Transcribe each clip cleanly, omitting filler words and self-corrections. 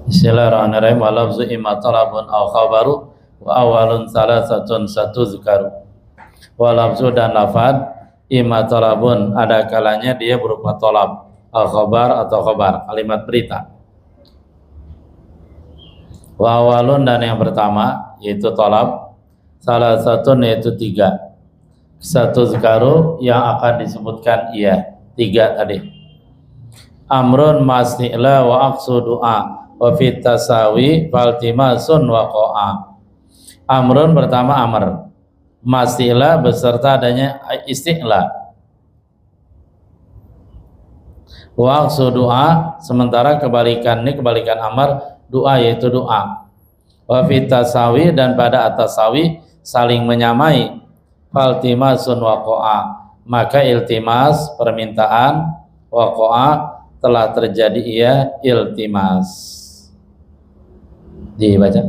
Bismillahirrahmanirrahim. Wa lafzu imma talabun aw khabaru wa awalun salasatun satuzkaru. Wa lafzu dan lafad imma talabun ada kalanya dia berupa talab, al khabar atau khabar, kalimat berita. Wa awalun dan yang pertama yaitu talab, salasatun yaitu tiga, satuzkaru yang akan disebutkan iya, tiga tadi. Amrun masni'la wa aqsu du'a wa fit tasawi faltimasun waqa'a. Amrun pertama amr, masila beserta adanya isti'la. Wa aqsu du'a sementara kebalikan amr doa yaitu doa. Wa fit tasawi dan pada atasawi saling menyamai. Faltimasun waqa'a maka iltimas permintaan, waqa'a telah terjadi ia iltimas. Dibaca.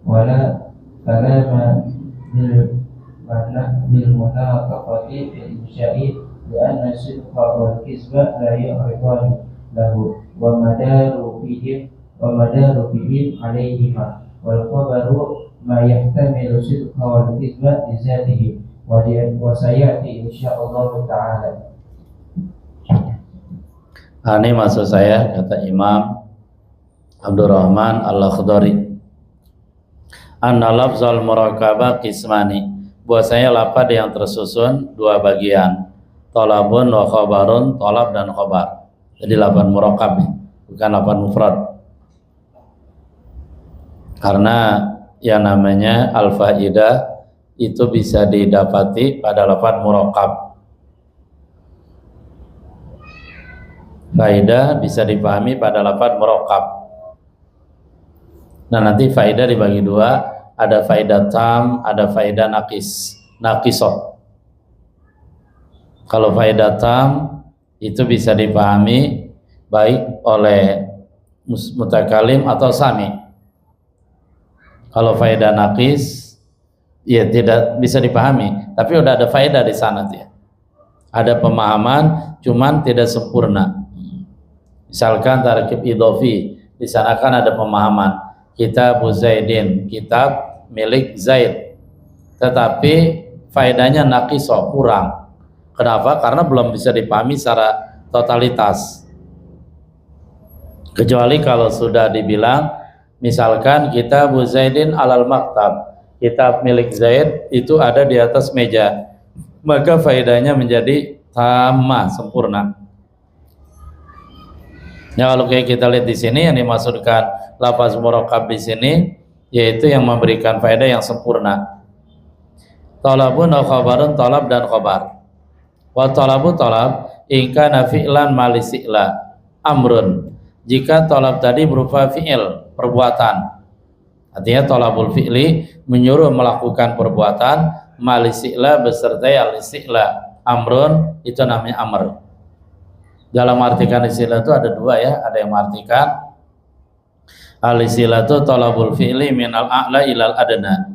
ولا كلام بالمناطقة في الإنشاء لأن الصدق والكذب لا يعرضان له ومدار فيهم عليهما والخبر ما يحتمل الصدق والكذب لذاته وسيأتي إن شاء الله تعالى. Ini maksud saya kata Imam Abdurrahman Al-Akhdari. Anna lafzal murakabah qismani, bahwasanya lafaz yang tersusun dua bagian, talabun wa khabarun, talab dan khabar. Jadi lafaz murakab bukan lafaz mufrad. Karena yang namanya al-faidah itu bisa didapati pada lafaz murakab. Faidah bisa dipahami pada lafaz murakab. Nah, nanti faidah dibagi dua. Ada faedah tam, ada faedah nakisah. Kalau faedah tam itu bisa dipahami baik oleh mutakalim atau sami. Kalau faedah nakis ya tidak bisa dipahami, tapi udah ada faedah di sana dia. Ada pemahaman, cuman tidak sempurna. Misalkan tarkib idhofi, di sana kan ada pemahaman. Kitab Zaidin, kitab milik Zaid, tetapi faedahnya naqisah, kurang. Kenapa? Karena belum bisa dipahami secara totalitas. Kecuali kalau sudah dibilang, misalkan kitab Zaidin alal maktab, kitab milik Zaid itu ada di atas meja, maka faedahnya menjadi tamah, sempurna. Ya, kalau kayak kita lihat di sini yang dimaksudkan lafaz murakab di sini yaitu yang memberikan faedah yang sempurna. Talabun wa khabarun, talab dan khabar. Wa talabu talab in kana fi'lan malisi'la amrun. Jika talab tadi berupa fi'il, perbuatan. Artinya talabul fi'li menyuruh melakukan perbuatan, malisi'la beserta al-isti'la. Amrun itu namanya amr. Dalam artikan istilah itu ada dua ya, ada yang mengartikan al-istilah itu talabul fi'li minal a'la ilal adna.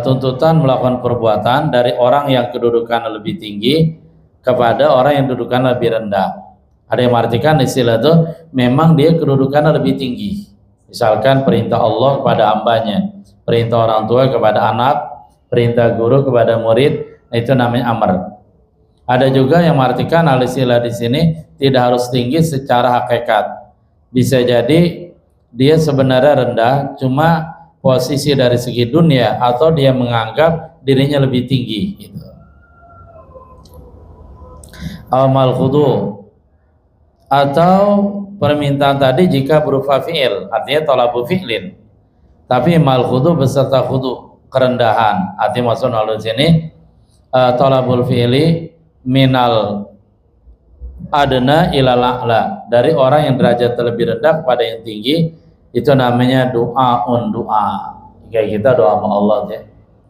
Tuntutan melakukan perbuatan dari orang yang kedudukan lebih tinggi kepada orang yang kedudukan lebih rendah. Ada yang mengartikan istilah itu memang dia kedudukan lebih tinggi. Misalkan perintah Allah kepada hambanya, perintah orang tua kepada anak, perintah guru kepada murid, itu namanya amr. Ada juga yang mengartikan al-istilah di sini tidak harus tinggi secara hakikat. Bisa jadi dia sebenarnya rendah, cuma posisi dari segi dunia atau dia menganggap dirinya lebih tinggi. Gitu. Al-mal khudu atau permintaan tadi jika berupa fi'il, artinya talabu fi'lin. Tapi mal khudu beserta khudu, kerendahan. Artinya maksud al sini talabul fi'li minal adna ilal a'la, dari orang yang derajat lebih rendah kepada yang tinggi, itu namanya doa. Kayak kita doa sama Allah ya.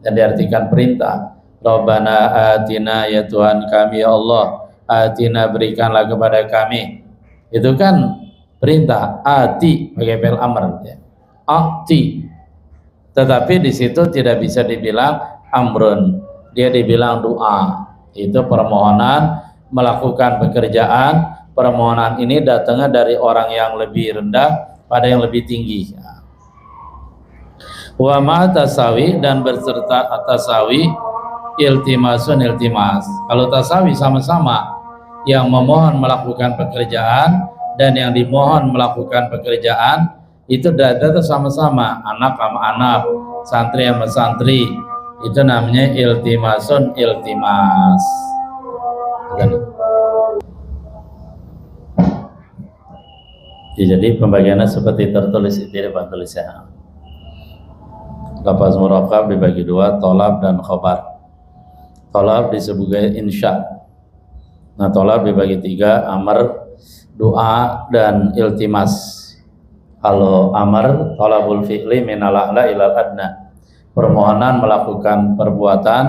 Dan diartikan perintah. Rabbana atina, ya Tuhan kami ya Allah, atina berikanlah kepada kami. Itu kan perintah. Ati pakai fi'il amr ya. Ati. Tetapi di situ tidak bisa dibilang amrun. Dia dibilang doa. Itu permohonan melakukan pekerjaan. Permohonan ini datangnya dari orang yang lebih rendah pada yang lebih tinggi. Wa ma tasawi, dan berserta tasawi iltimas. Kalau tasawi sama-sama, yang memohon melakukan pekerjaan dan yang dimohon melakukan pekerjaan, itu derajatnya sama-sama, anak sama anak, santri sama santri, itu namanya iltimas. Jadi pembagiannya seperti tertulis di depan tulisan. Lafaz muraqab dibagi dua, tolab dan khobar. Tolab disebut insya. Nah, tolab dibagi tiga, amar, doa, dan iltimas. Kalau amar, tolabul fi'li minal a'la ilal adna. Permohonan melakukan perbuatan.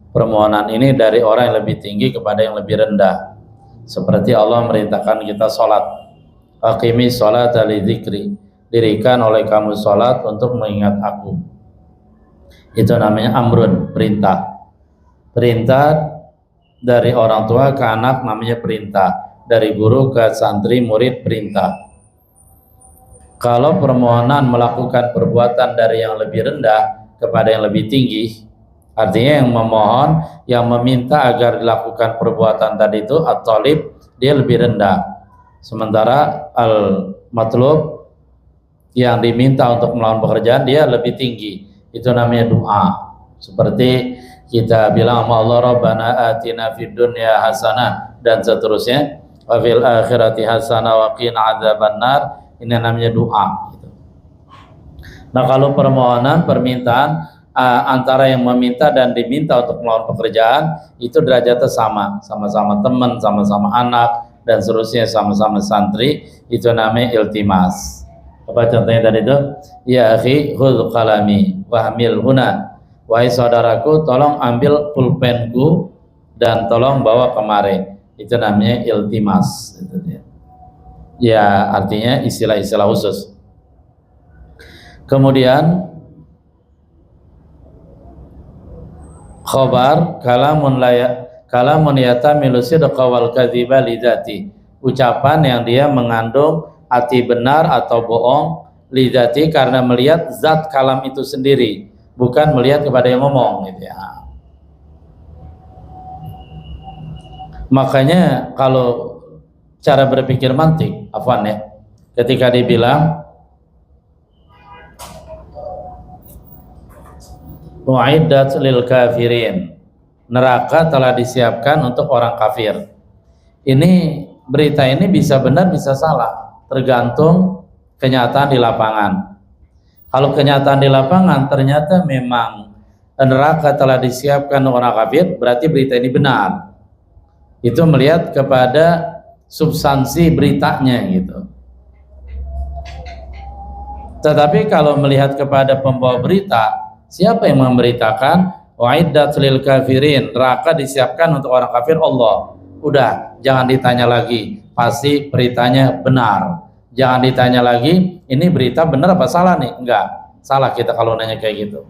Permohonan ini dari orang yang lebih tinggi kepada yang lebih rendah. Seperti Allah merintahkan kita sholat. Aqimi sholata li dzikri. Dirikan oleh kamu sholat untuk mengingat aku. Itu namanya amrun, perintah. Perintah dari orang tua ke anak namanya perintah. Dari guru ke santri murid perintah. Kalau permohonan melakukan perbuatan dari yang lebih rendah kepada yang lebih tinggi, artinya yang memohon, yang meminta agar dilakukan perbuatan tadi itu at-talib, dia lebih rendah. Sementara al-matlub, yang diminta untuk melakukan pekerjaan, dia lebih tinggi. Itu namanya doa. Seperti kita bilang sama Allah, Rabbana atina fid dunya hasanah, dan seterusnya, wa fil akhirati hasanah wa qina adzabannar. Ini namanya doa gitu. Nah, kalau permohonan, permintaan antara yang meminta dan diminta untuk melakukan pekerjaan, itu derajatnya sama-sama teman, sama-sama anak, dan seterusnya, sama-sama santri, itu namanya iltimas. Apa contohnya tadi itu? Ya akhi khudh qalami wahmil huna. Wahai saudaraku, tolong ambil pulpenku dan tolong bawa kemari. Itu namanya iltimas. Itu dia. Ya, artinya istilah-istilah khusus. Kemudian khobar kalamun yatamilu sidqa wal kadhiba lidzati. Ucapan yang dia mengandung arti benar atau bohong lidzati, karena melihat zat kalam itu sendiri, bukan melihat kepada yang ngomong gitu ya. Makanya kalau cara berpikir mantik, afwan ya, ketika dibilang wa'iddat lil kafirin, neraka telah disiapkan untuk orang kafir. Ini berita ini bisa benar bisa salah, tergantung kenyataan di lapangan. Kalau kenyataan di lapangan ternyata memang neraka telah disiapkan orang kafir, berarti berita ini benar. Itu melihat kepada substansi beritanya gitu. Tetapi kalau melihat kepada pembawa berita, siapa yang memberitakan wa'iddat lil kafirin, neraka disiapkan untuk orang kafir, Allah. Udah, jangan ditanya lagi, pasti beritanya benar. Jangan ditanya lagi, ini berita benar apa salah nih? Enggak, salah kita kalau nanya kayak gitu.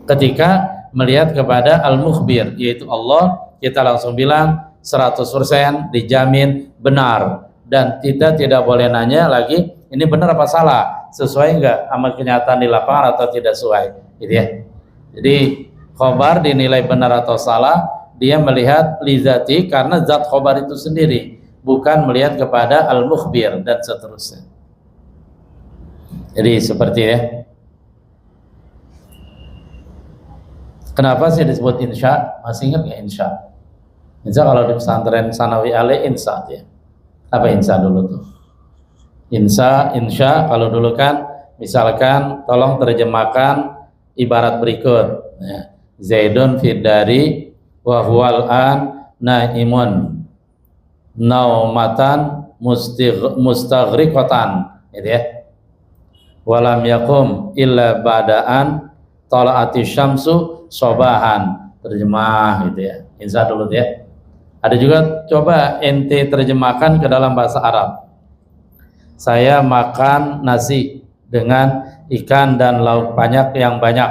Ketika melihat kepada al-mukhbir, yaitu Allah, kita langsung bilang 100% dijamin benar. Dan kita tidak boleh nanya lagi, ini benar apa salah? Sesuai enggak sama kenyataan di lapangan atau tidak sesuai? Gitu ya. Jadi khobar dinilai benar atau salah, dia melihat lizati karena zat khobar itu sendiri, bukan melihat kepada al-mukhbir dan seterusnya. Jadi seperti ya. Kenapa sih disebut insya? Masih ingat nggak insya? Insya kalau di pesantren Sanawi Ale insya ya. Apa insya dulu tuh? Insya kalau dulu kan misalkan tolong terjemahkan ibarat berikut ya. Zaidun fiddari wa huwal an naimun naumatan mustaghriqatan gitu ya. walam yakum illa ba'daan tala'ati syamsu sobahan. Terjemah gitu ya. Insya dulu ya. Ada juga coba ente terjemahkan ke dalam bahasa Arab. Saya makan nasi dengan ikan dan lauk banyak yang banyak,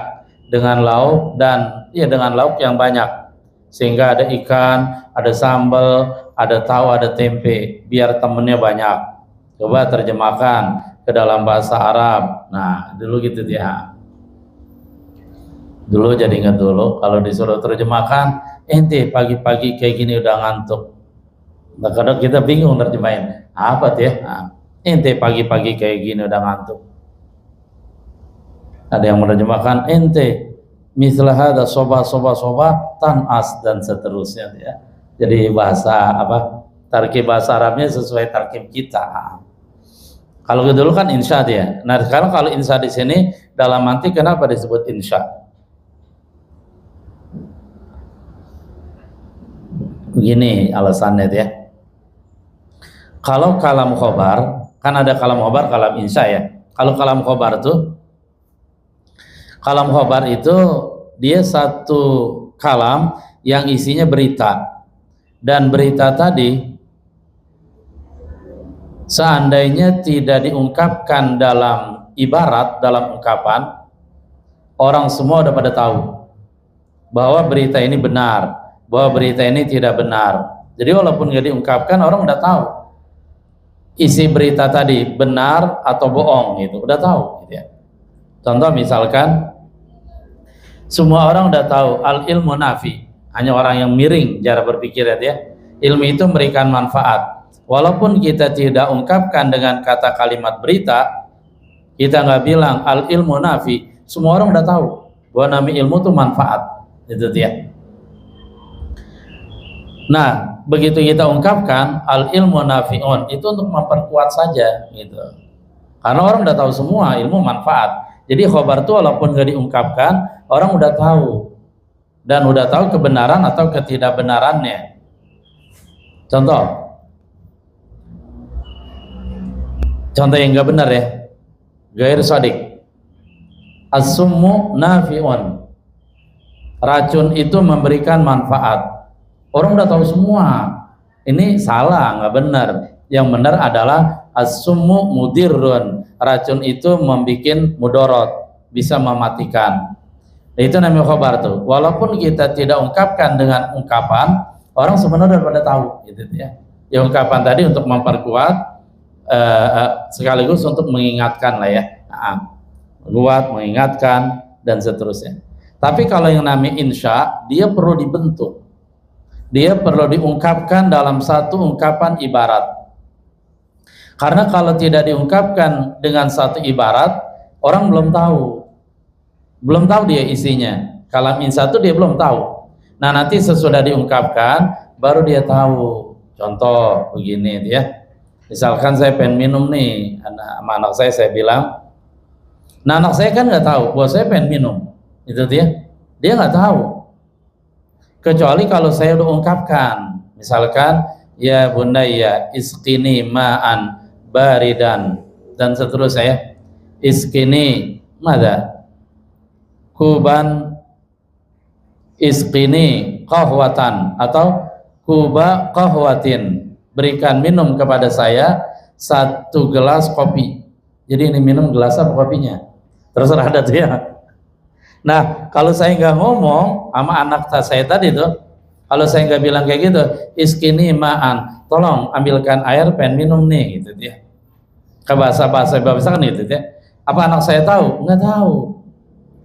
dengan lauk yang banyak, sehingga ada ikan, ada sambal, ada tahu, ada tempe, biar temennya banyak. Coba terjemahkan ke dalam bahasa Arab. Nah, dulu gitu ya. Dulu jadi ingat dulu kalau disuruh terjemahkan, ente pagi-pagi kayak gini udah ngantuk. Nah, kadang kita bingung terjemahin apa tuh ya. Nah, ente pagi-pagi kayak gini udah ngantuk. Ada yang menerjemahkan ente mislah hadza soba tanas dan seterusnya ya. Jadi bahasa apa? Tarkib bahasa Arabnya sesuai tarkib kita. Kalau dulu kan insya dia. Nah, sekarang kalau insya di sini dalam arti kenapa disebut insya? Begini alasannya ya. Kalau kalam khobar, kan ada kalam khobar, kalam insya ya. Kalau kalam khobar itu dia satu kalam yang isinya berita, dan berita tadi seandainya tidak diungkapkan dalam ibarat, dalam ungkapan, orang semua udah pada tahu bahwa berita ini benar, bahwa berita ini tidak benar. Jadi walaupun nggak diungkapkan, orang udah tahu isi berita tadi benar atau bohong, gitu udah tahu gitu ya. Contoh misalkan semua orang udah tahu al ilmu nafi, hanya orang yang miring cara berpikir ya. Ilmu itu memberikan manfaat, walaupun kita tidak ungkapkan dengan kata kalimat berita, kita nggak bilang al ilmu nafi, semua orang udah tahu bahwa nama ilmu itu manfaat, itu dia. Nah, begitu kita ungkapkan al ilmu nafi'un, itu untuk memperkuat saja gitu. Karena orang udah tahu semua ilmu manfaat. Jadi khobar itu walaupun nggak diungkapkan, orang udah tahu dan udah tahu kebenaran atau ketidakbenarannya. Contoh yang nggak benar ya, gair sodik, as-summu nafi'un, racun itu memberikan manfaat. Orang udah tahu semua, ini salah, nggak benar. Yang benar adalah as-summu mudirrun, racun itu membuat mudorot, bisa mematikan. Itu namanya khobar tuh. Walaupun kita tidak ungkapkan dengan ungkapan, orang sebenarnya udah pada tahu, gitu ya. Ya ungkapan tadi untuk memperkuat, sekaligus untuk mengingatkan lah ya, kuat, mengingatkan dan seterusnya. Tapi kalau yang namanya insya, dia perlu dibentuk. Dia perlu diungkapkan dalam satu ungkapan ibarat. Karena kalau tidak diungkapkan dengan satu ibarat, orang belum tahu dia isinya. Kalam insya itu dia belum tahu. Nah, nanti sesudah diungkapkan baru dia tahu. Contoh begini ya. Misalkan saya pengen minum nih, sama anak saya bilang, nah anak saya kan nggak tahu bahwa saya pengen minum, itu dia nggak tahu. Kecuali kalau saya udah ungkapkan, misalkan ya bunayya isqini ma'an baridan dan seterusnya. Isqini mada kuban isqini qahwatan atau kuba qahwatin, berikan minum kepada saya satu gelas kopi. Jadi ini minum gelas apa kopinya? Terserah ada tuh ya. Nah, kalau saya nggak ngomong sama anak saya tadi tuh, kalau saya nggak bilang kayak gitu, iskini ma'an, tolong ambilkan air, pengen minum nih, gitu dia. Ke bahasa kan gitu dia. Apa anak saya tahu? Nggak tahu.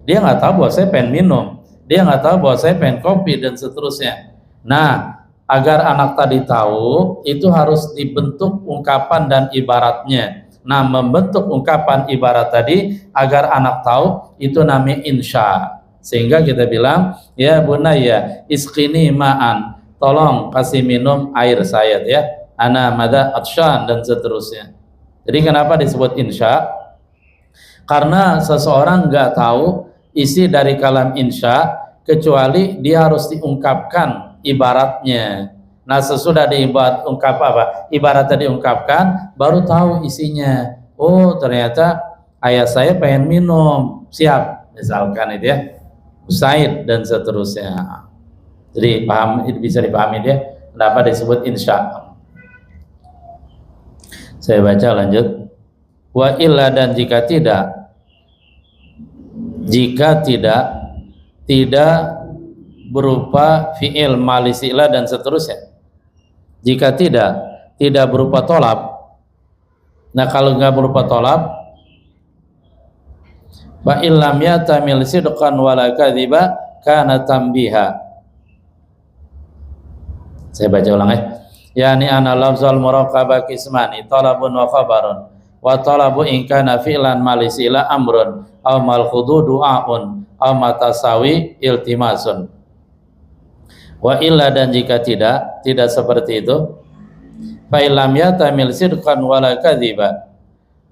Dia nggak tahu bahwa saya pengen minum, dia nggak tahu bahwa saya pengen kopi dan seterusnya. Nah, agar anak tadi tahu, itu harus dibentuk ungkapan dan ibaratnya. Nah, membentuk ungkapan ibarat tadi agar anak tahu, itu namanya insya. Sehingga kita bilang, ya bunayya isqini ma'an, tolong kasih minum air saya ya. Ana mada atsyan dan seterusnya. Jadi kenapa disebut insya? Karena seseorang nggak tahu isi dari kalam insya kecuali dia harus diungkapkan ibaratnya. Nah, sesudah ibaratnya diungkapkan, baru tahu isinya. Oh, ternyata ayah saya pengen minum, siap, misalkan itu ya, Usaid dan seterusnya. Jadi paham, bisa dipahami ya kenapa disebut insya. Saya baca lanjut. Wa illa, dan jika tidak berupa fi'il malisila dan seterusnya. Jika tidak berupa tolab. Nah kalau nggak berupa tolab, fa illam yatamil sidqan wala kadhiba kana tambiha. Saya baca ulang ya. Yani ana lafzul muraqabah kismani talabun wa khabarun wa talabu in kana fi'lan malisila amrun aw mal khudu du'aun aw matasawi iltimasun. Wa illa, dan jika tidak seperti itu, fa illam yatamil sidqan wala kadhiba,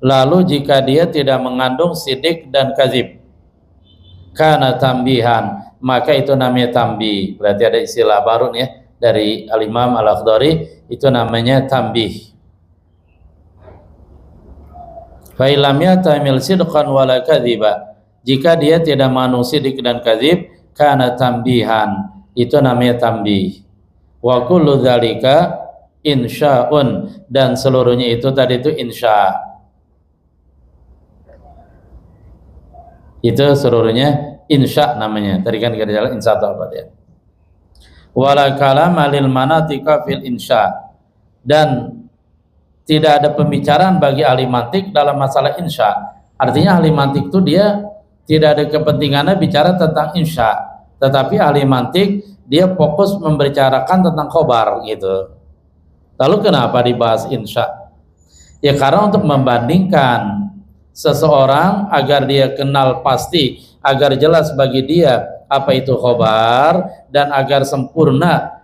lalu jika dia tidak mengandung sidik dan kadzib, kana tambihan, maka itu namanya tambih. Berarti ada istilah baru nih ya dari Al-Imam Al-Akhdari, itu namanya tambih. Fa illam yatamil sidqan wala kadhiba, jika dia tidak mengandung sidik dan kadzib, kana tambihan, itu namanya tambih. Wa kullu dzalika insya'un, dan seluruhnya itu tadi itu insya. Itu seluruhnya insya namanya. Tadi kan kita jalan insya atau apa ya. Wala kalama lil manatika fil insya, dan tidak ada pembicaraan bagi ahli mantik dalam masalah insya. Artinya ahli mantik itu dia tidak ada kepentingannya bicara tentang insya, tetapi ahli mantik dia fokus membicarakan tentang khobar gitu. Lalu kenapa dibahas insya? Ya karena untuk membandingkan seseorang agar dia kenal pasti, agar jelas bagi dia apa itu khobar, dan agar sempurna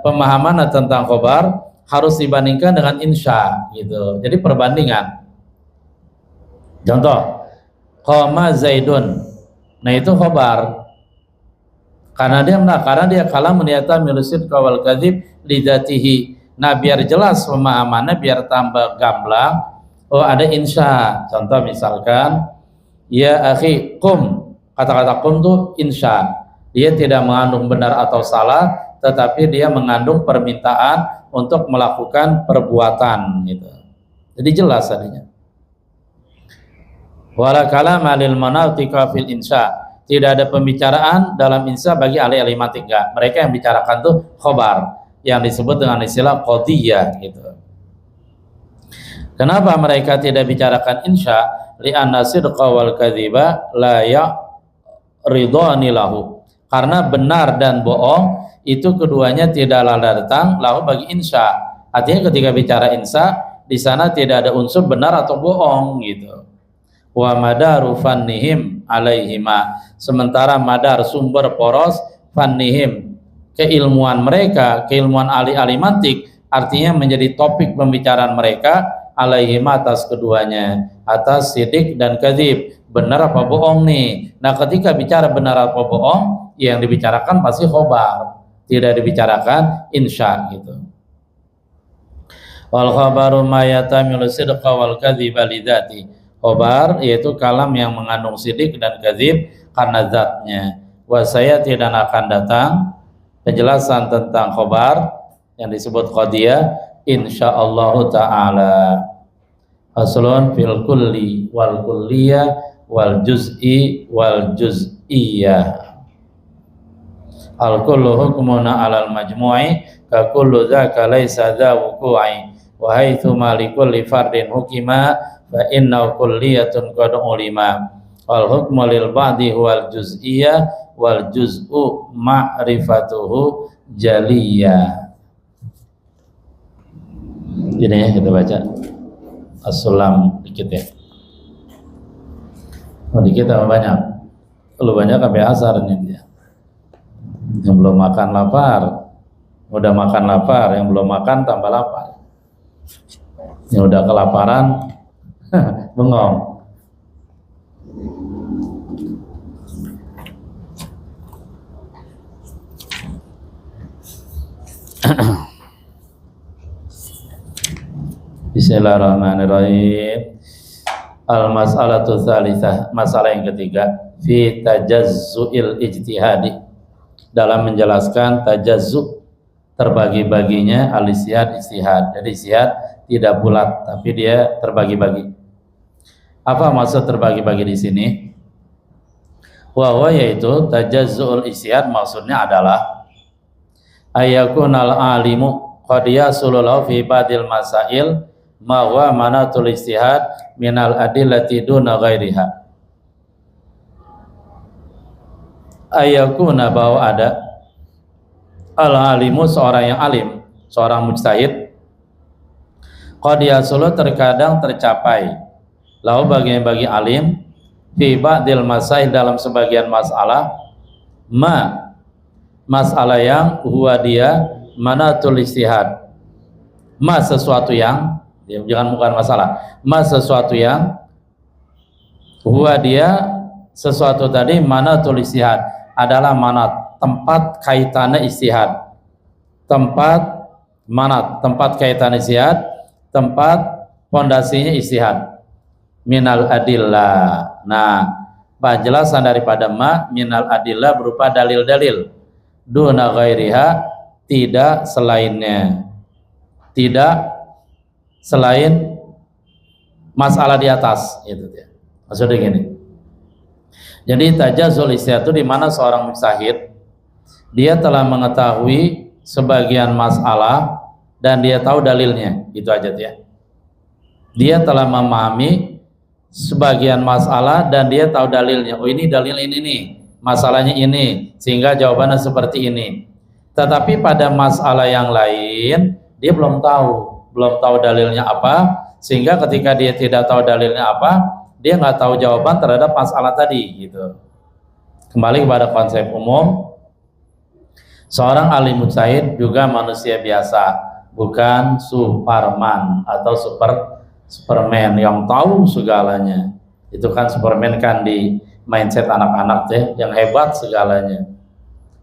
pemahaman tentang khobar harus dibandingkan dengan insya gitu. Jadi perbandingan. Contoh, qama Zaidun. Nah itu khobar. Karena dia kalam meniyata milusid kawal kadzib lidatihi. Nah biar jelas pemahamannya, biar tambah gamblang, oh ada insya. Contoh misalkan, ya akhi kum, kata-kata kum itu insya. Dia tidak mengandung benar atau salah, tetapi dia mengandung permintaan untuk melakukan perbuatan gitu. Jadi jelas adanya. Wala kalama lil manatika fil insya. Tidak ada pembicaraan dalam insya bagi ahli mantik, enggak. Mereka yang bicarakan tuh khobar, yang disebut dengan istilah qadiyah gitu. Kenapa mereka tidak bicarakan insya? Li'anna sidqa wal kadhiba la ya'ridani lahu. Karena benar dan bohong itu keduanya tidaklah datang lahu bagi insya. Artinya ketika bicara insya, di sana tidak ada unsur benar atau bohong gitu. Wa madaru fannihim alaihima, sementara madar sumber poros fannihim, keilmuan mereka, keilmuan ahli mantik, artinya menjadi topik pembicaraan mereka alaihima, atas keduanya, atas sidik dan kadzib, benar apa bohong nih. Nah ketika bicara benar apa bohong, yang dibicarakan pasti khobar, tidak dibicarakan insya gitu. Wal khabaru ma yatamilu sidqa wal kadziba lidzati. Khobar yaitu kalam yang mengandung sidik dan kadzib karena zatnya. Wasaya tidak akan datang penjelasan tentang khobar yang disebut qadiyah insyaallah taala. Faslun fil kulli wal kulliyah wal juz'i wal juz'iyah. Al kullu hukmuna 'alal majmu'i ka kullu dzaka laysa dza wuqu'i wa haitsu ma likulli fardin hukima fa inna kulliyatun qad ulima. Wal hukmu lil ba'di huwal juz'iyah wal juz'u ma'rifatuhu jaliyah. Ini ya kita baca as-sulam dikit ya. Oh dikit apa banyak? Kalau banyak sampai asar ini dia. Yang belum makan lapar, udah makan lapar, yang belum makan tambah lapar. Yang udah kelaparan bengong. Bismillahirrahmanirrahim. Al-mas'alatu tsalitsah, masalah yang ketiga, fi tajazzu'il ijtihadi, dalam menjelaskan tajazzu, terbagi-baginya al-ijtihad, ijtihad. Jadi ijtihad tidak bulat tapi dia terbagi-bagi. Apa maksud terbagi-bagi di sini? Wa yaitu tajazzu'ul ijtihad maksudnya adalah ayakunal alimu qad yasulu lahu fi badil masail ma huwa manatul ijtihad minal adillati duna ghairiha. Ayakuna, bahwa ada al-alimu, seorang yang alim, seorang mujtahid, qad yasulu, terkadang tercapai, lahu bagi alim, fi ba'dil masail, dalam sebagian masalah, masalah yang huwa dia manatul ijtihad, sesuatu yang, jangan bukan masalah, sesuatu yang huwa dia, sesuatu tadi manatul ijtihad, adalah manat, tempat kaitannya ijtihad, tempat manat, tempat kaitannya ijtihad, tempat pondasinya ijtihad, minal adillah. Nah, penjelasan daripada minal adillah berupa dalil-dalil, duna ghairiha, tidak selainnya, tidak selain masalah di atas, itu dia. Maksudnya gini. Jadi tajazzul ijtihad itu di mana seorang mujtahid dia telah mengetahui sebagian masalah dan dia tahu dalilnya, itu aja ya. Dia telah memahami sebagian masalah dan dia tahu dalilnya. Oh, ini dalil ini nih, masalahnya ini, sehingga jawabannya seperti ini. Tetapi pada masalah yang lain dia belum tahu dalilnya apa, sehingga ketika dia tidak tahu dalilnya apa, dia nggak tahu jawaban terhadap masalah tadi, gitu. Kembali kepada konsep umum, seorang alim mujtahid juga manusia biasa, bukan Superman atau Superman yang tahu segalanya. Itu kan Superman kan di mindset anak-anak deh, yang hebat segalanya.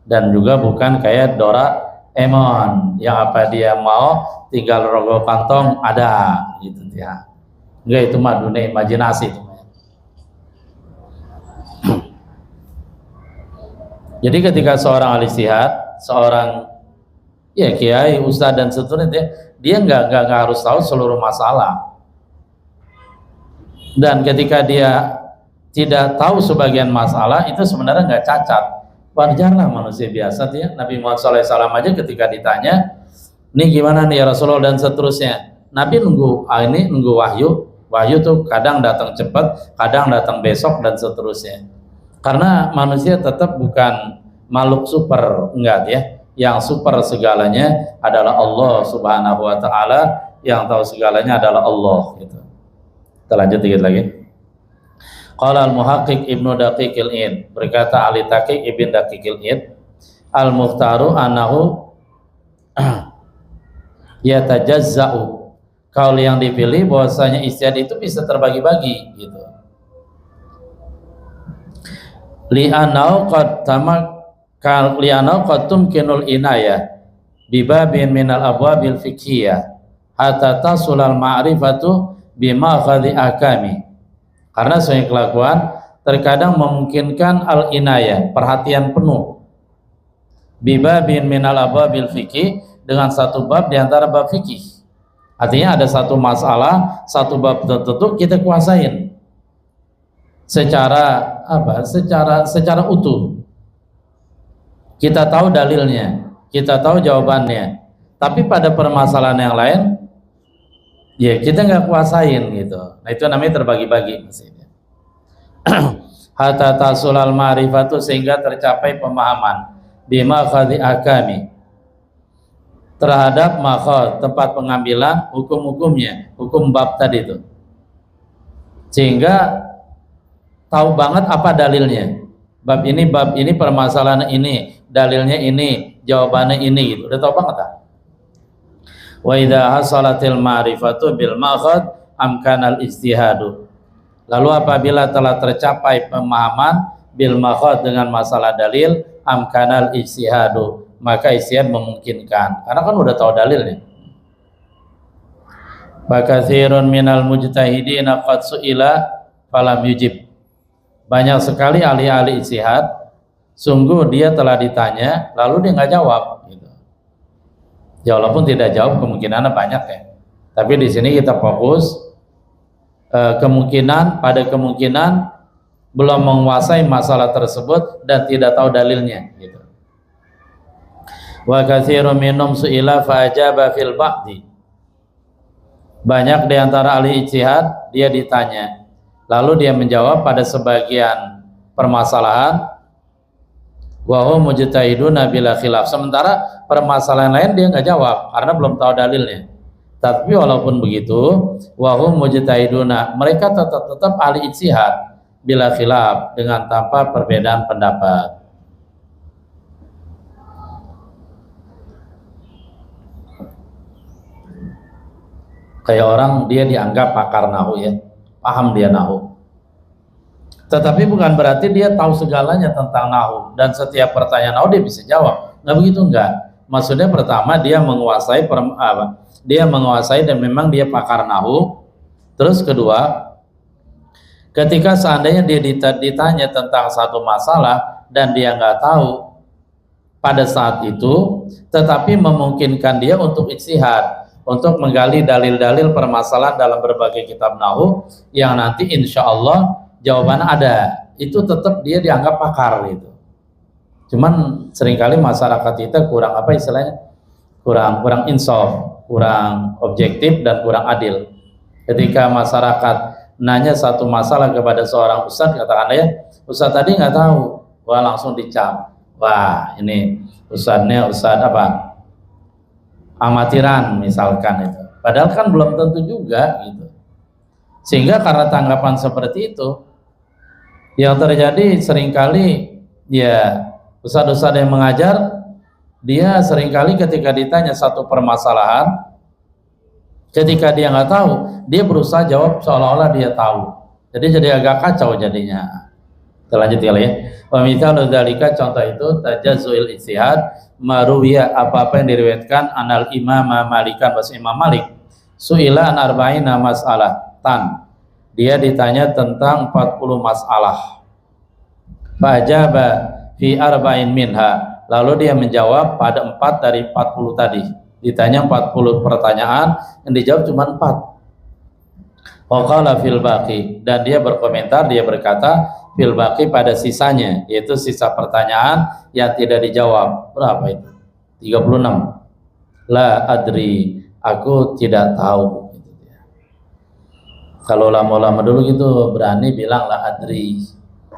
Dan juga bukan kayak Doraemon yang apa dia mau tinggal rogoh kantong ada, gitu ya. Enggak, itu mah dunia imajinasi itu. Jadi ketika seorang al-ijtihad, seorang ya kiai, ustadz dan seterusnya, dia nggak harus tahu seluruh masalah. Dan ketika dia tidak tahu sebagian masalah, itu sebenarnya nggak cacat, wajarlah, manusia biasa dia. Nabi Muhammad SAW aja ketika ditanya, nih gimana nih ya Rasulullah dan seterusnya, Nabi nunggu wahyu tuh kadang datang cepat, kadang datang besok dan seterusnya. Karena manusia tetap bukan makhluk super, enggak ya. Yang super segalanya adalah Allah Subhanahu wa taala, yang tahu segalanya adalah Allah, gitu. Kita lanjut dikit lagi. Qala al-muhaqqiq Ibnu Daqiqil Id, berkata ahli tahqiq Ibnu Daqiqil Id, al-mukhtaru annahu yatajazza'u, kaul yang dipilih bahwasanya ijtihad itu bisa terbagi-bagi, gitu. Li'anau qad tumkinul inayah bibabin minal abwabil fiqhiyah hatta tasulal ma'rifatu bima khadhi akami. Karena sesuai kelakuan terkadang memungkinkan al-inayah, perhatian penuh, bibabin minal abwabil fiqhi, dengan satu bab di antara bab fikih. Artinya ada satu masalah, satu bab tertentu kita kuasain secara secara utuh. Kita tahu dalilnya, kita tahu jawabannya. Tapi pada permasalahan yang lain, ya kita nggak kuasain, gitu. Nah, itu namanya terbagi-bagi maksudnya. Hatta tasulal ma'rifatu, sehingga tercapai pemahaman, bima khadhi akami, terhadap makhad, tempat pengambilan hukum-hukumnya, hukum bab tadi itu. Sehingga tahu banget apa dalilnya. Bab ini permasalahan ini, dalilnya ini, jawabannya ini, gitu. Udah tahu banget tak? Wa idza hasalatil ma'rifatu bil makhad amkanal ijtihadu. Lalu apabila telah tercapai pemahaman bil makhad, dengan masalah dalil, amkanal ijtihadu, maka ijtihad memungkinkan. Karena kan udah tahu dalilnya. Fakatsirun minal mujtahidina qad su'ila falam yujib. Banyak sekali ahli-ahli ijtihad, sungguh dia telah ditanya lalu dia nggak jawab gitu. Ya walaupun tidak jawab kemungkinannya banyak ya. Tapi di sini kita fokus kemungkinan belum menguasai masalah tersebut dan tidak tahu dalilnya gitu. Wa katsirun minhum su'ila fa ajaba fil ba'di. Banyak di antara ahli ijtihad dia ditanya, lalu dia menjawab pada sebagian permasalahan. Wa hum mujtahiduna bila khilaf. Sementara permasalahan lain dia nggak jawab karena belum tahu dalilnya. Tapi walaupun begitu, wa hum mujtahiduna, mereka tetap ahli ijtihad bila khilaf, dengan tanpa perbedaan pendapat. Kayak orang dia dianggap pakar nahu ya, paham dia nahu. Tetapi bukan berarti dia tahu segalanya tentang nahu dan setiap pertanyaan nahu dia bisa jawab. Nggak begitu, enggak. Maksudnya pertama dia menguasai dan memang dia pakar nahu. Terus kedua, ketika seandainya dia ditanya tentang satu masalah dan dia nggak tahu pada saat itu, tetapi memungkinkan dia untuk ijtihad, untuk menggali dalil-dalil permasalahan dalam berbagai kitab nahu yang nanti insya Allah jawabannya ada, itu tetap dia dianggap pakar gitu. Cuman seringkali masyarakat kita kurang apa istilahnya, kurang insaf, kurang objektif dan kurang adil. Ketika masyarakat nanya satu masalah kepada seorang ustadz, katakan ya, ustadz tadi nggak tahu, wah langsung dicap, wah ini ustadznya ustadz apa, amatiran misalkan itu. Padahal kan belum tentu juga gitu. Sehingga karena tanggapan seperti itu, yang terjadi seringkali ya ustadz-ustadz yang mengajar, dia seringkali ketika ditanya satu permasalahan, ketika dia nggak tahu, dia berusaha jawab seolah-olah dia tahu. Jadi agak kacau jadinya. Kita lanjut ya. Wa mithalu dzalika, contoh itu tajazzuil ijtihad maruwiya, apa-apa yang diriwayatkan anal imam Malikan, bahasa Imam Malik, su'ila an arba'ina mas'alah tan, dia ditanya tentang 40 masalah, fajaba fi arba'in minha, lalu dia menjawab pada 4 dari 40 tadi. Ditanya 40 pertanyaan, yang dijawab cuma 4. Waqala fil baqi, dan dia berkomentar, dia berkata fil baqi, pada sisanya, yaitu sisa pertanyaan yang tidak dijawab. Berapa itu? 36. La adri, aku tidak tahu. Kalau lama-lama dulu gitu berani bilang la adri.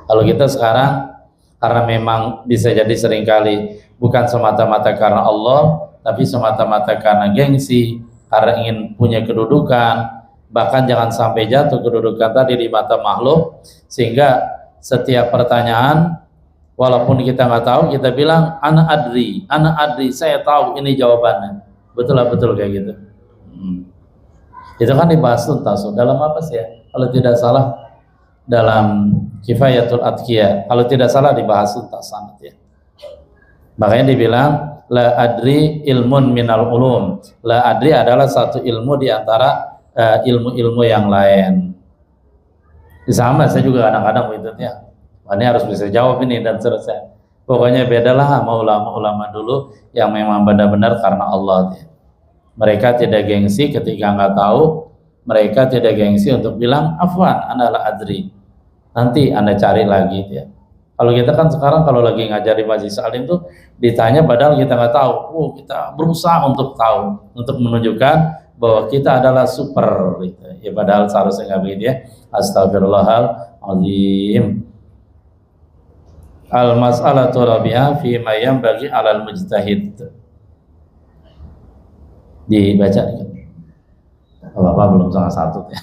Kalau kita sekarang, karena memang bisa jadi seringkali bukan semata-mata karena Allah, tapi semata-mata karena gengsi, karena ingin punya kedudukan, bahkan jangan sampai jatuh kedudukan tadi di mata makhluk, sehingga setiap pertanyaan walaupun kita nggak tahu, kita bilang ana adri, saya tahu ini jawabannya. Betul kayak gitu. Itu kan dibahas tuntas dalam apa sih ya? Kalau tidak salah dalam Kifayatul Atqiya, kalau tidak salah dibahas tuntas sangat ya. Makanya dibilang la adri ilmun minal ulum. La adri adalah satu ilmu di antara ilmu-ilmu yang lain. Sama, saya juga kadang-kadang gitu ya. Ini harus bisa jawab ini dan seterusnya. Pokoknya bedalah sama ulama-ulama dulu yang memang benar-benar karena Allah. Ya. Mereka tidak gengsi ketika nggak tahu. Mereka tidak gengsi untuk bilang afwan, ana la adri. Nanti Anda cari lagi ya. Kalau kita kan sekarang kalau lagi ngajar di Majelis Alim tuh ditanya padahal kita nggak tahu. Kita berusaha untuk tahu, untuk menunjukkan bahwa kita adalah super gitu. Ya padahal seharusnya nggak begitu ya. Astagfirullahaladzim. Al-mas'alatu rabi'ah fi ma yanbaghi 'alal mujtahid. Dibaca nih. Bapak belum salah satu ya.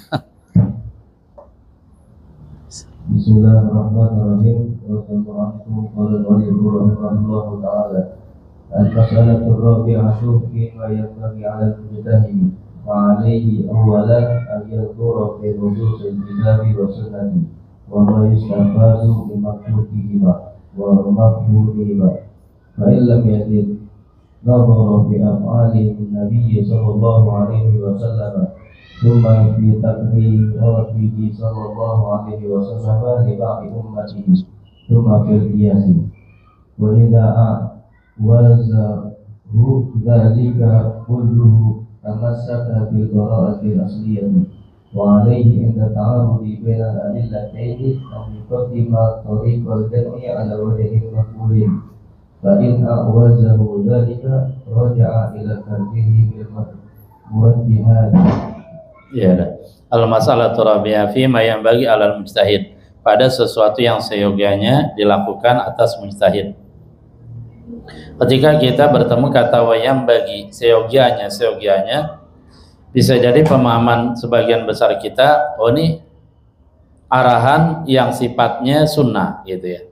Bismillahirrahmanirrahim. Wa al-mas'alatu rabi'atu fi ma yanbaghi 'alal mujtahid. وعليه أولا أن ينظر في نصوص الكتاب والسنة وما يستفاد من مكتوبهما ومفهومهما، فإن لم يجد نظر في أفعال النبي صلى الله عليه وسلم ثم في تقريره صلى الله عليه وسلم لبعض أمته ثم في القياس وإذا أعوزه ذلك كله تمسك بالبراءة الأصلية وعليه عند التعارض بين الأدلتين أن يقدم طريق الجمع على وجه مقبول فإن أعوزه ذلك رجع إلى ترجيح بالمرجحات. Ya, al-masalah rabi'ah fi ma yang bagi alal mujtahid, pada sesuatu yang seyogyanya dilakukan atas mujtahid. Ketika kita bertemu kata wayang bagi seyogyanya, bisa jadi pemahaman sebagian besar kita, oh ini arahan yang sifatnya sunnah gitu ya,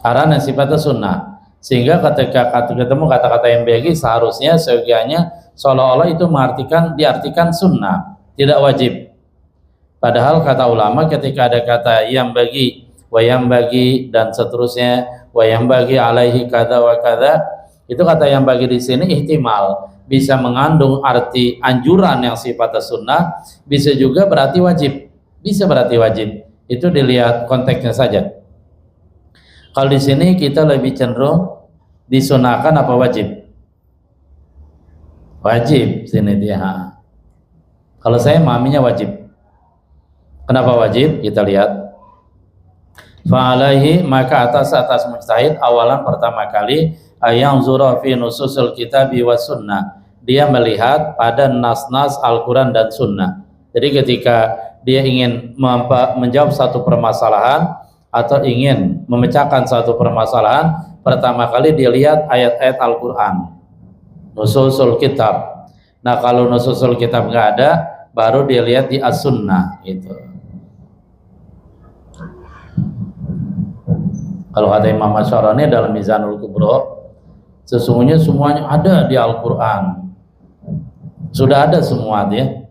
arahan yang sifatnya sunnah, sehingga ketika ketemu kata-kata yang bagi seharusnya seyogyanya seolah-olah itu diartikan sunnah, tidak wajib. Padahal kata ulama ketika ada kata yang bagi, wayang bagi dan seterusnya, wayang bagi alaihi kada wa kada, itu kata yang bagi di sini ihtimal bisa mengandung arti anjuran yang sifatnya sunnah, bisa juga berarti wajib, bisa berarti wajib. Itu dilihat konteksnya saja. Kalau di sini kita lebih cenderung disunahkan apa wajib? Wajib sini dia. Kalau saya memahaminya wajib. Kenapa wajib? Kita lihat. Fa'alaihi, maka atas mujtahid awalan pertama kali ayang zura fi nususul kitabi was sunnah, dia melihat pada nas-nas Al-Quran dan sunnah. Jadi ketika dia ingin menjawab satu permasalahan atau ingin memecahkan satu permasalahan, pertama kali dia lihat ayat-ayat Al-Quran, nususul kitab. Nah kalau nususul kitab nggak ada, baru dia lihat di as-sunnah itu. Kalau kata Imam Asy'arani dalam Mizanul Kubro, sesungguhnya semuanya ada di Al-Quran, sudah ada semua dia.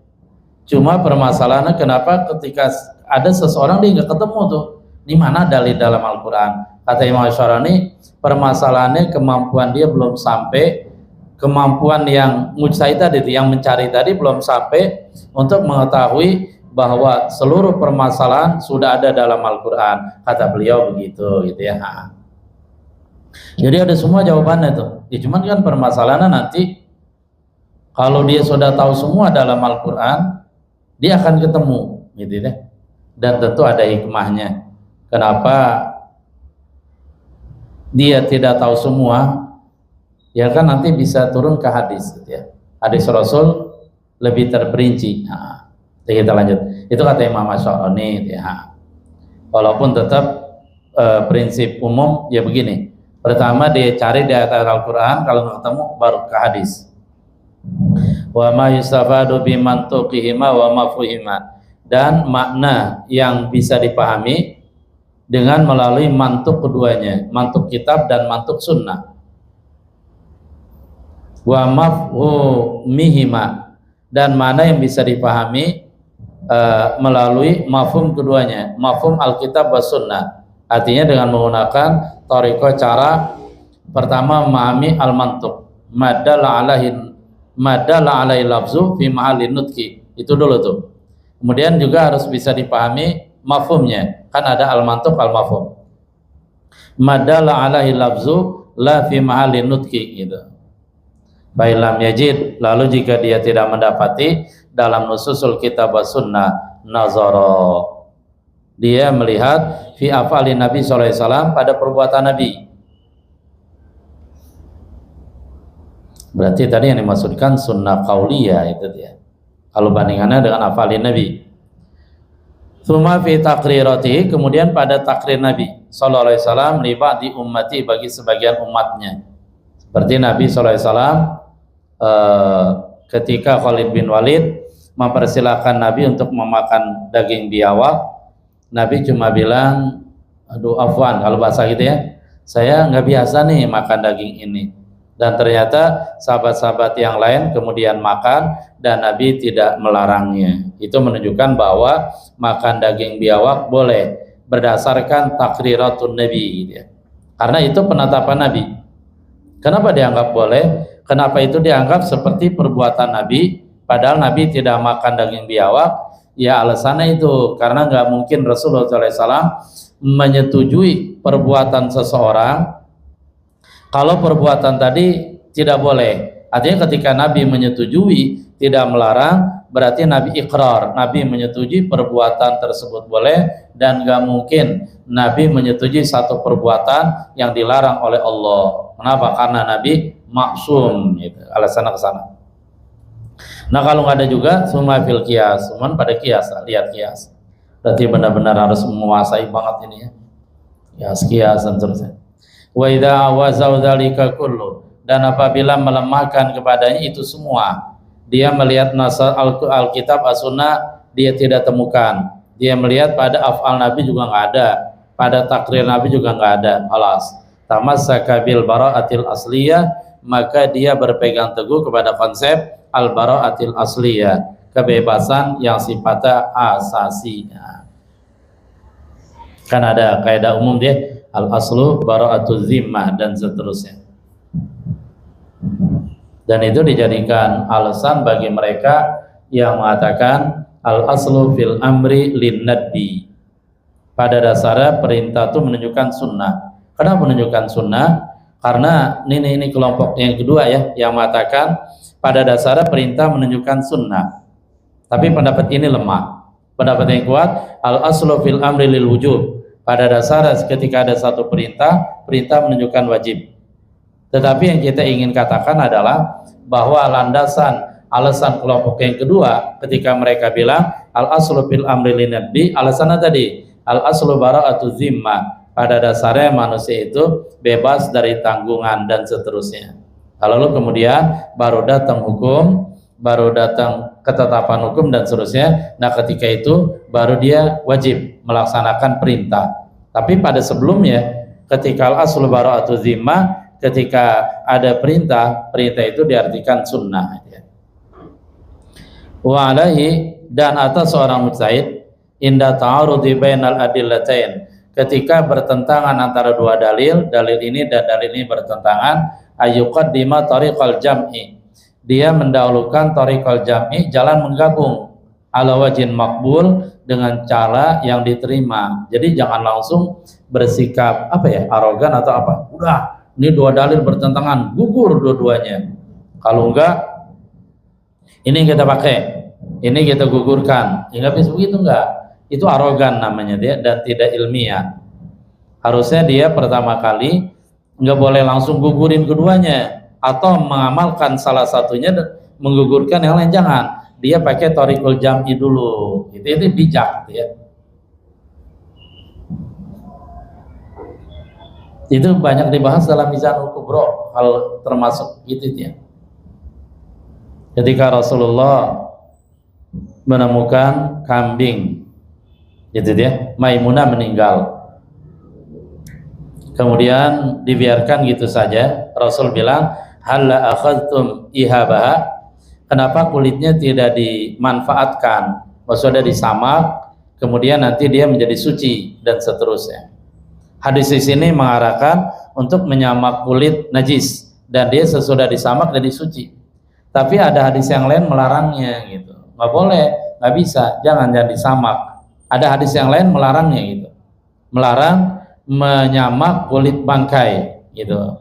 Cuma permasalahannya kenapa ketika ada seseorang dia nggak ketemu tuh, di mana dalil dalam Al-Quran. Kata Imam Asy'arani, permasalahannya kemampuan dia belum sampai, kemampuan yang mujtahid tadi, yang mencari tadi belum sampai untuk mengetahui bahwa seluruh permasalahan sudah ada dalam Al-Quran. Kata beliau begitu gitu ya. Jadi ada semua jawabannya tuh. Ya, cuman kan permasalahannya nanti kalau dia sudah tahu semua dalam Al-Quran, dia akan ketemu gitu ya. Dan tentu ada hikmahnya. Kenapa dia tidak tahu semua? Ya kan nanti bisa turun ke hadis gitu ya. Hadis Rasul lebih terperinci. Nah, kita lanjut. Itu kata Imam Asy'arani ya. Walaupun tetap prinsip umum ya begini. Pertama dia cari di ayat Al-Quran, kalau nggak ketemu baru ke hadis. Wa ma yustafadu bi mantuqihima wa mafhumihima, dan makna yang bisa dipahami dengan melalui mantuk keduanya, mantuk kitab dan mantuk sunnah. Wa mafhumihima, dan mana yang bisa dipahami melalui mafhum keduanya, mafhum Alkitab wa sunnah, artinya dengan menggunakan thariqah cara pertama memahami al-mantuq, madalla alaihi lafzu fi mahallin nutqi, itu dulu tuh. Kemudian juga harus bisa dipahami mafhumnya, kan ada al-mantuq al-mafhum. Madalla alaihi lafzu la fi mahallin nutqi gitu. Bailam yajid, lalu jika dia tidak mendapati dalam nususul kitab wa sunnah, nazara, dia melihat fi afali Nabi SAW, pada perbuatan Nabi. Berarti tadi yang dimaksudkan sunnah qauliyah itu dia, kalau bandingannya dengan afali Nabi. Tsumma fi taqrirati, kemudian pada takrir Nabi SAW li ba'di ummati, bagi sebagian umatnya. Seperti Nabi SAW ketika Khalid bin Walid mempersilahkan Nabi untuk memakan daging biawak, Nabi cuma bilang, aduh afwan, kalau bahasa gitu ya, saya nggak biasa nih makan daging ini. Dan ternyata sahabat-sahabat yang lain kemudian makan dan Nabi tidak melarangnya. Itu menunjukkan bahwa makan daging biawak boleh berdasarkan takriratun Nabi, karena itu penetapan Nabi. Kenapa dianggap boleh? Kenapa itu dianggap seperti perbuatan Nabi padahal Nabi tidak makan daging biawak. Ya alasannya itu karena nggak mungkin Rasulullah SAW menyetujui perbuatan seseorang kalau perbuatan tadi tidak boleh. Artinya ketika Nabi menyetujui tidak melarang, berarti Nabi ikrar, Nabi menyetujui perbuatan tersebut boleh, dan nggak mungkin Nabi menyetujui satu perbuatan yang dilarang oleh Allah. Kenapa? Karena Nabi maksum, gitu. Alasannya ke sana. Nah kalau nggak ada juga summa fil qiyas, cuman pada qiyas, lihat qiyas. Berarti benar-benar harus menguasai banget ini ya. Qiyas dan seterusnya. Wa idza awazau dzalika kullu, dan apabila melemahkan kepadanya itu semua, dia melihat nasal Alkitab as-sunnah dia tidak temukan. Dia melihat pada af'al Nabi juga nggak ada, pada takrir Nabi juga nggak ada. Alas, tamassaka bil bara'atil asliyah, maka dia berpegang teguh kepada konsep al-bara'atil asliyah, kebebasan yang sifatnya asasi. Kan ada kaidah umum dia, al-aslu bara'atuz zimmah dan seterusnya. Dan itu dijadikan alasan bagi mereka yang mengatakan al-aslu fil amri lin nadbi. Pada dasarnya perintah itu menunjukkan sunnah. Kenapa menunjukkan sunnah? Karena ini kelompok yang kedua ya, yang mengatakan pada dasarnya perintah menunjukkan sunnah. Tapi pendapat ini lemah. Pendapat yang kuat, al-aslu fil amri lil wujub. Pada dasarnya ketika ada satu perintah, perintah menunjukkan wajib. Tetapi yang kita ingin katakan adalah bahwa landasan alasan kelompok yang kedua ketika mereka bilang al-aslu fil amri lin nadbi, alasannya tadi al-aslu bara'atuz zimmah. Pada dasarnya manusia itu bebas dari tanggungan dan seterusnya. Lalu kemudian baru datang hukum, baru datang ketetapan hukum dan seterusnya. Nah ketika itu baru dia wajib melaksanakan perintah. Tapi pada sebelumnya ketika al-aslu bara'atuz zimmah, ketika ada perintah, perintah itu diartikan sunnah. Wa alaihi, dan atas seorang mujtahid inda ta'arudi bainal adillatain, ketika bertentangan antara dua dalil, dalil ini dan dalil ini bertentangan, ayyuqaddima tariqal jam'i, dia mendahulukan tariqal jam'i, jalan menggabung, ala wajhin maqbul, dengan cara yang diterima. Jadi jangan langsung bersikap arogan atau apa. Udah, ini dua dalil bertentangan, gugur dua-duanya. Kalau enggak, ini kita pakai, ini kita gugurkan. Ya nggak bisa begitu, enggak. Itu arogan namanya dia dan tidak ilmiah. Harusnya dia pertama kali nggak boleh langsung gugurin keduanya atau mengamalkan salah satunya dan menggugurkan yang lain, jangan. Dia pakai thariqul jam'i dulu. Itu bijak ya. Itu banyak dibahas dalam Mizanul Kubro, hal termasuk itu ya. Ketika Rasulullah menemukan kambing, itu dia, Maimunah meninggal, kemudian dibiarkan gitu saja. Rasul bilang, halla akhadtum ihabaha, kenapa kulitnya tidak dimanfaatkan, maksudnya disamak, kemudian nanti dia menjadi suci dan seterusnya. Hadis di sini mengarahkan untuk menyamak kulit najis dan dia sesudah disamak jadi suci. Tapi ada hadis yang lain melarangnya gitu. Nggak boleh, nggak bisa, jangan disamak. Ada hadis yang lain melarangnya gitu. Melarang menyamak kulit bangkai gitu.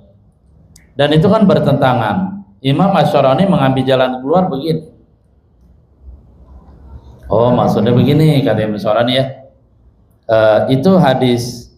Dan itu kan bertentangan. Imam Asy-Syarani mengambil jalan keluar begini. Oh, maksudnya begini kata Imam Asy-Syarani ya. Itu hadis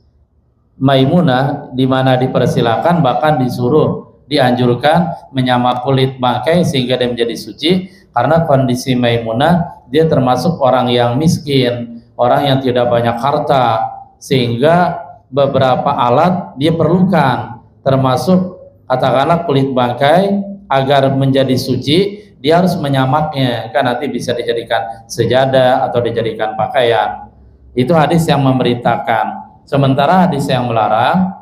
Maimunah di mana dipersilakan, bahkan disuruh, dianjurkan menyamak kulit bangkai sehingga dia menjadi suci, karena kondisi Maimunah dia termasuk orang yang miskin, orang yang tidak banyak harta, sehingga beberapa alat dia perlukan, termasuk katakanlah kulit bangkai. Agar menjadi suci dia harus menyamaknya, kan nanti bisa dijadikan sejadah atau dijadikan pakaian. Itu hadis yang memerintahkan. Sementara hadis yang melarang,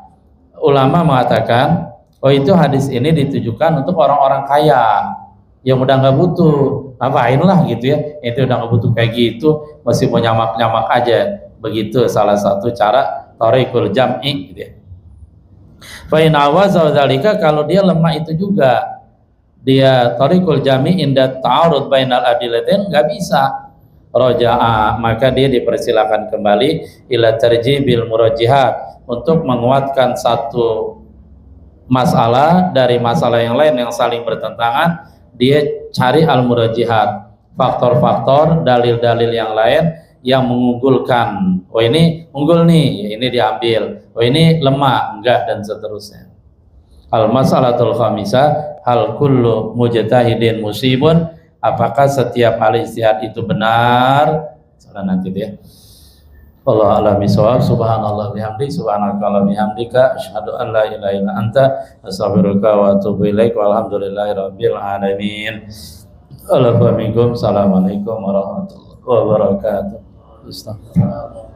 ulama mengatakan, oh itu hadis ini ditujukan untuk orang-orang kaya yang udah nggak butuh, ngapain lah gitu ya, itu udah nggak butuh kayak gitu, masih mau nyamak-nyamak aja. Begitu salah satu cara thariqul jam'i gitu ya. Fa in awaza dzalika, kalau dia lemah itu juga, dia tariqul jami inda ta'arud bainal adillatain, nggak bisa. Roja'a, maka dia dipersilakan kembali ila tarjibil murajjihat, untuk menguatkan satu masalah dari masalah yang lain yang saling bertentangan. Dia cari al-murajjihat, faktor-faktor, dalil-dalil yang lain yang mengunggulkan. Oh ini unggul nih, ya ini diambil. Oh ini lemah, enggak, dan seterusnya. Al-masalatul khamisah, hal kullu mujtahidin musibun, apakah setiap ahli ijtihad itu benar? Soalnya nanti dia. Allah a'lam bishawab. Subhanallah bihamdi, subhanakallahumma bihamdika, asyhadu an la ilaha illa anta, astaghfiruka wa atubu ilaik, walhamdulillahirabbil alamin. Assalamualaikum warahmatullahi wabarakatuh. Astagfirullah.